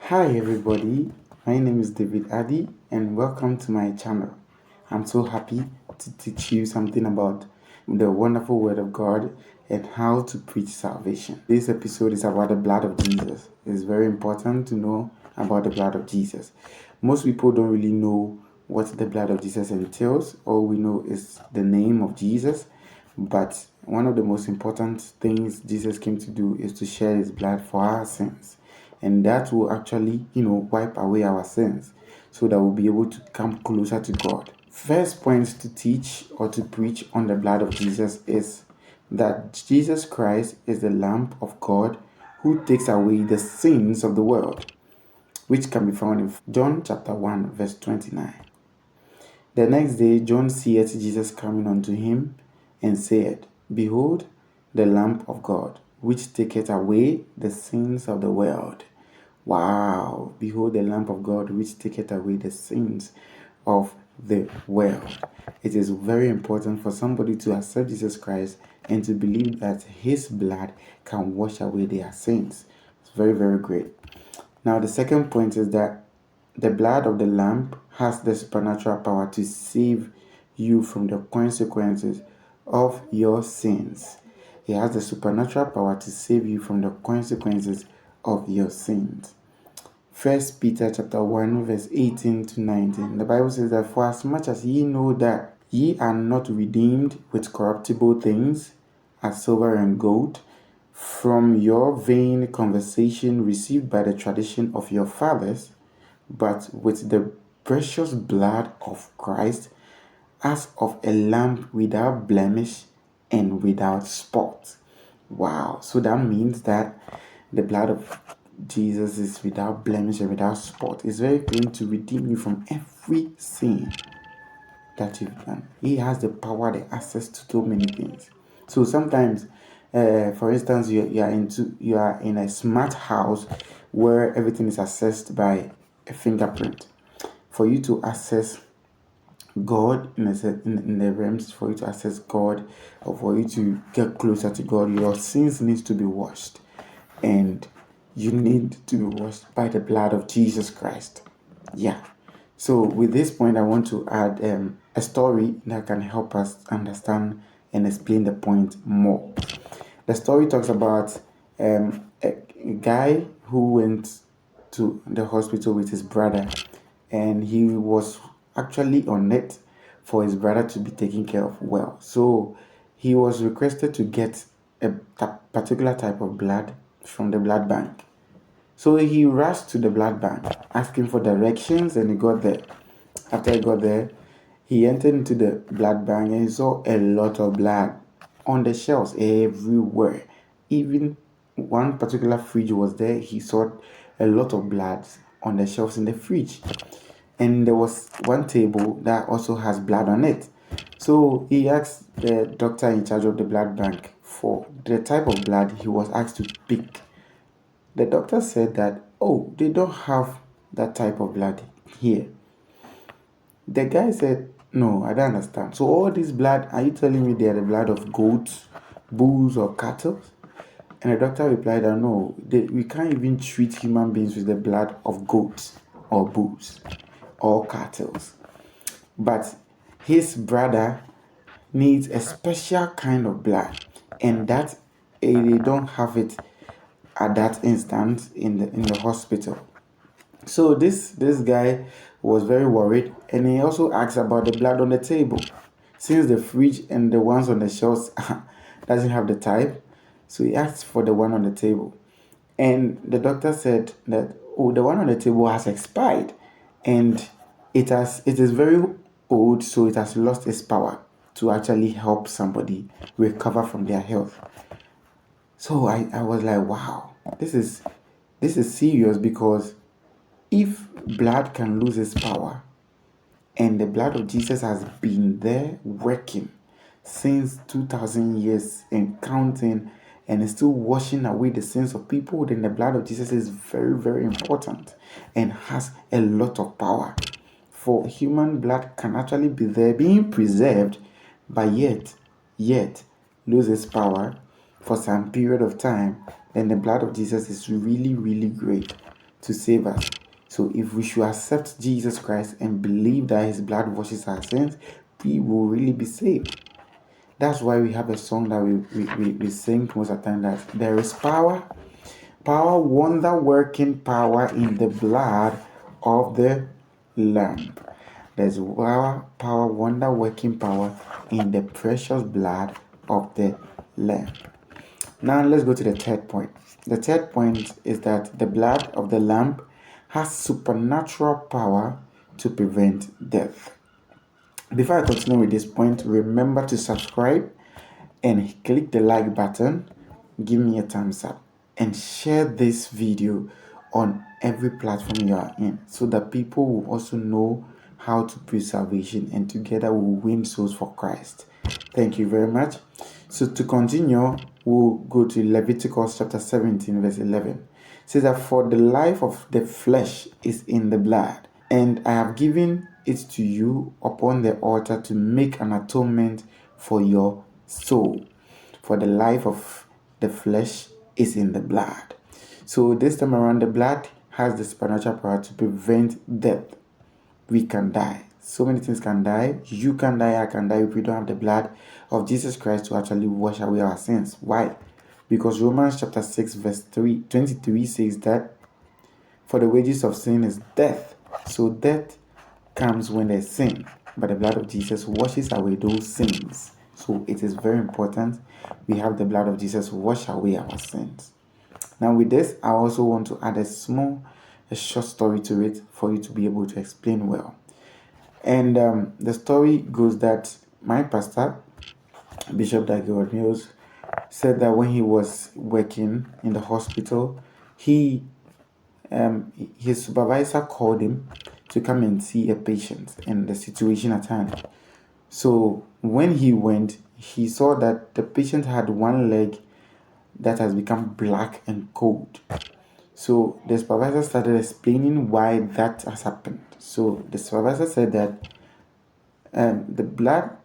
Hi everybody, my name is David Addy and welcome to my channel. I'm so happy to teach you something about the wonderful word of God and how to preach salvation. This episode is about the blood of Jesus. It's very important to know about the blood of Jesus. Most people don't really know what the blood of Jesus entails. All we know is the name of Jesus, but one of the most important things Jesus came to do is to shed his blood for our sins, and that will actually wipe away our sins so that we'll be able to come closer to God. First point to teach or to preach on the blood of Jesus is that Jesus Christ is the Lamb of God who takes away the sins of the world, which can be found in John chapter 1 verse 29. The next day John seeth Jesus coming unto him, and said, Behold, the Lamb of God, which taketh away the sins of the world. Wow! Behold the Lamb of God, which taketh away the sins of the world. It is very important for somebody to accept Jesus Christ and to believe that his blood can wash away their sins. It's very, very great. Now, the second point is that the blood of the Lamb has the supernatural power to save you from the consequences of your sins. It has the supernatural power to save you from the consequences of your sins. First Peter chapter 1 verse 18 to 19. The Bible says that for as much as ye know that ye are not redeemed with corruptible things, as silver and gold, from your vain conversation received by the tradition of your fathers, but with the precious blood of Christ, as of a lamb without blemish and without spot. Wow. So that means that the blood of Jesus is without blemish and without spot. It's very clean to redeem you from every sin that you've done. He has the power, the access to so many things. So sometimes, for instance, you are in a smart house where everything is accessed by a fingerprint. For you to access God in the realms, for you to access God, or for you to get closer to God, your sins need to be washed, and you need to be washed by the blood of Jesus Christ. Yeah. So with this point, I want to add a story that can help us understand and explain the point more. The story talks about a guy who went to the hospital with his brother, and he was actually on it for his brother to be taken care of well. So he was requested to get a particular type of blood from the blood bank. So he rushed to the blood bank asking for directions, and he got there. After he got there, he entered into the blood bank and he saw a lot of blood on the shelves everywhere. Even one particular fridge was there. He saw a lot of blood on the shelves in the fridge. And there was one table that also has blood on it. So he asked the doctor in charge of the blood bank for the type of blood he was asked to pick. The doctor said that, oh, they don't have that type of blood here. The guy said, no, I don't understand. So all this blood, are you telling me they are the blood of goats, bulls, or cattle? And the doctor replied that no, we can't even treat human beings with the blood of goats or bulls or cattle. But his brother needs a special kind of blood, and that they don't have it at that instant in the hospital. So this guy was very worried, and he also asked about the blood on the table, since the fridge and the ones on the shelves doesn't have the type. So he asked for the one on the table, and the doctor said that, oh, the one on the table has expired, and it is very old, so it has lost its power to actually help somebody recover from their health. So I was like, wow, this is serious, because if blood can lose its power, and the blood of Jesus has been there working since 2000 years and counting, and is still washing away the sins of people, then the blood of Jesus is very, very important and has a lot of power. For human blood can actually be there being preserved, but yet lose its power for some period of time, then the blood of Jesus is really, really great to save us. So if we should accept Jesus Christ and believe that his blood washes our sins, we will really be saved. That's why we have a song that we sing most of the time, that there is power, wonder working power in the blood of the Lamb. There's power, wonder working power in the precious blood of the Lamb. Now let's go to the third point. The third point is that the blood of the Lamb has supernatural power to prevent death. Before I continue with this point, remember to subscribe and click the like button, give me a thumbs up, and share this video on every platform you are in, so that people will also know how to preach salvation, and together we'll win souls for Christ. Thank you very much. So to continue, we'll go to Leviticus chapter 17 verse 11. It says that, for the life of the flesh is in the blood, and I have given it to you upon the altar to make an atonement for your soul. For the life of the flesh is in the blood. So this time around, the blood has the supernatural power to prevent death. We can die. So many things can die. You can die, I can die, if we don't have the blood of Jesus Christ to actually wash away our sins. Why? Because Romans chapter 6 verse 23 says that, for the wages of sin is death. So death comes when there's sin, but the blood of Jesus washes away those sins. So it is very important we have the blood of Jesus wash away our sins. Now with this, I also want to add a short story to it for you to be able to explain well. And the story goes that my pastor, Bishop Dagwood Mills, said that when he was working in the hospital, his supervisor called him to come and see a patient and the situation at hand. So when he went, he saw that the patient had one leg that has become black and cold. So the supervisor started explaining why that has happened. So the supervisor said that the blood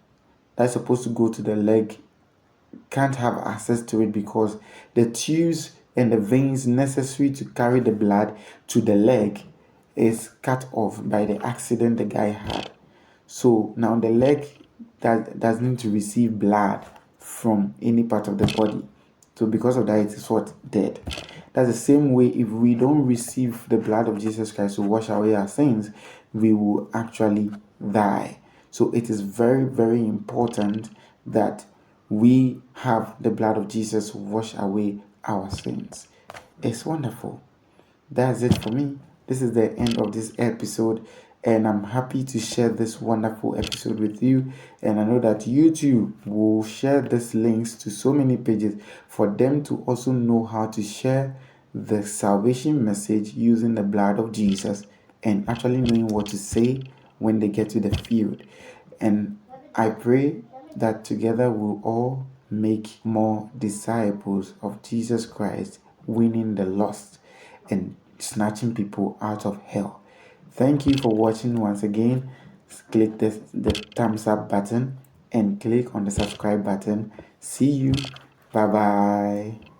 that's supposed to go to the leg can't have access to it, because the tubes and the veins necessary to carry the blood to the leg is cut off by the accident the guy had. So now the leg doesn't need to receive blood from any part of the body. So because of that, it is what? Dead. That's the same way, if we don't receive the blood of Jesus Christ to wash away our sins, we will actually die. So it is very, very important that we have the blood of Jesus wash away our sins. It's wonderful. That's it for me. This is the end of this episode, and I'm happy to share this wonderful episode with you. And I know that you too will share these links to so many pages for them to also know how to share the salvation message using the blood of Jesus, and actually knowing what to say when they get to the field. And I pray that together we'll all make more disciples of Jesus Christ, winning the lost and snatching people out of hell. Thank you for watching once again. Click the thumbs up button and click on the subscribe button. See you. Bye bye.